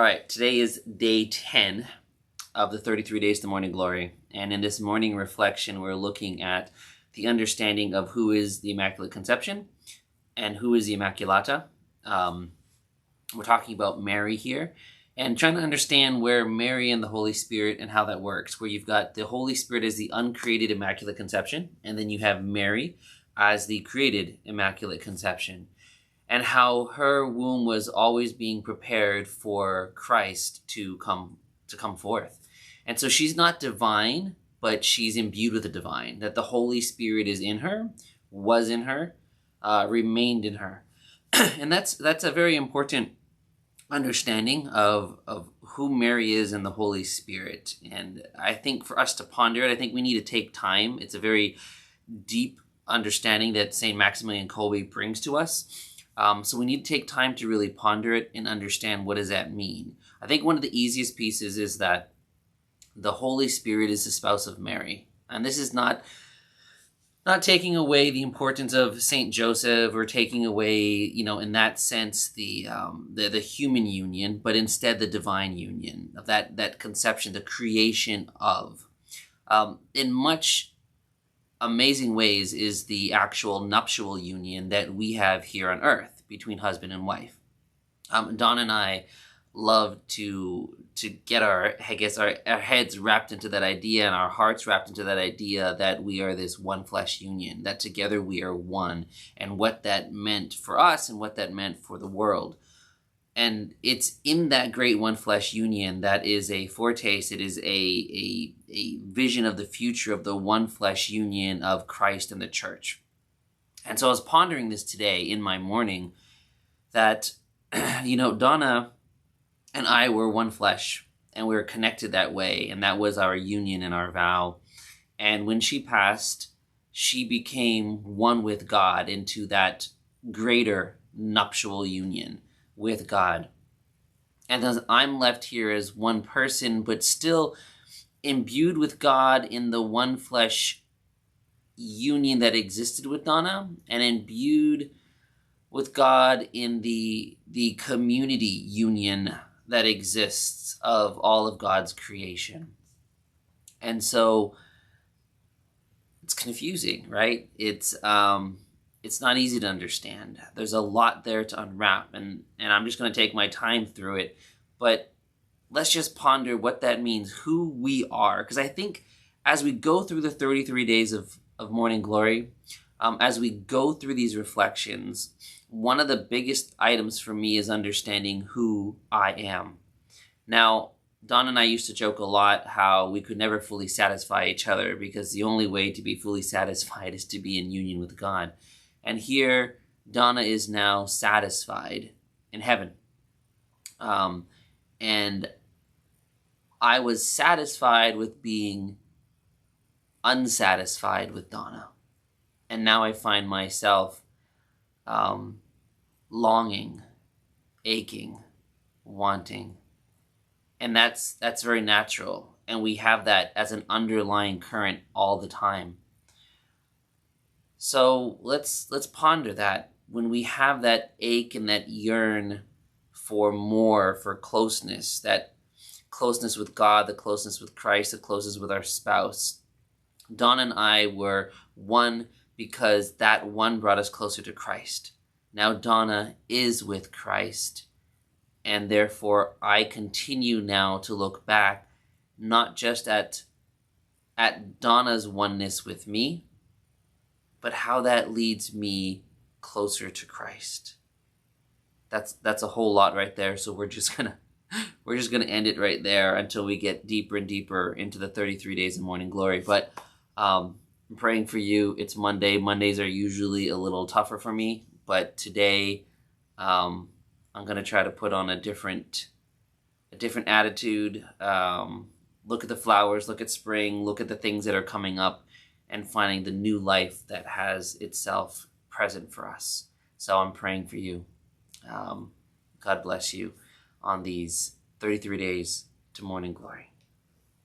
All right, today is day 10 of the 33 Days to Morning Glory. And in this morning reflection, we're looking at the understanding of who is the Immaculate Conception and who is the Immaculata. We're talking about Mary here and trying to understand where Mary and the Holy Spirit and how that works, where you've got the Holy Spirit as the uncreated Immaculate Conception, and then you have Mary as the created Immaculate Conception, and how her womb was always being prepared for Christ to come forth. And so she's not divine, but she's imbued with the divine, that the Holy Spirit is in her, was in her, remained in her. And that's a very important understanding of who Mary is and the Holy Spirit. And I think for us to ponder it, I think we need to take time. It's a very deep understanding that St. Maximilian Kolbe brings to us. So we need to take time to really ponder it and understand, what does that mean? I think one of the easiest pieces is that the Holy Spirit is the spouse of Mary. And this is not taking away the importance of Saint Joseph or taking away, in that sense, the human union, but instead the divine union of that conception, the creation of. In much amazing ways is the actual nuptial union that we have here on earth between husband and wife. Don and I love to get our heads wrapped into that idea and our hearts wrapped into that idea that we are this one flesh union, that together we are one, and what that meant for us and what that meant for the world. And it's in that great one flesh union that is a foretaste, it is a vision of the future of the one flesh union of Christ and the church. And so I was pondering this today in my mourning, that, Donna and I were one flesh, and we were connected that way, and that was our union and our vow. And when she passed, she became one with God into that greater nuptial union with God. And thus I'm left here as one person, but still imbued with God in the one flesh union that existed with Donna, and imbued with God in the community union that exists of all of God's creation. And so it's confusing, right? It's not easy to understand. There's a lot there to unwrap, and I'm just going to take my time through it. But let's just ponder what that means, who we are. Because I think as we go through the 33 days of morning glory, as we go through these reflections, one of the biggest items for me is understanding who I am. Now, Don and I used to joke a lot how we could never fully satisfy each other, because the only way to be fully satisfied is to be in union with God. And here, Donna is now satisfied in heaven. And I was satisfied with being unsatisfied with Donna. And now I find myself longing, aching, wanting. And that's very natural. And we have that as an underlying current all the time. So let's ponder that. When we have that ache and that yearn for more, for closeness, that closeness with God, the closeness with Christ, the closeness with our spouse. Don and I were one because that one brought us closer to Christ. Now Donna is with Christ, and therefore I continue now to look back not just at Donna's oneness with me, but how that leads me closer to Christ. That's a whole lot right there. So we're just gonna end it right there until we get deeper and deeper into the 33 days of morning glory. But I'm praying for you. It's Monday. Mondays are usually a little tougher for me, but today I'm gonna try to put on a different attitude. Look at the flowers, look at spring, look at the things that are coming up, and finding the new life that has itself present for us. So I'm praying for you. God bless you on these 33 days to morning glory.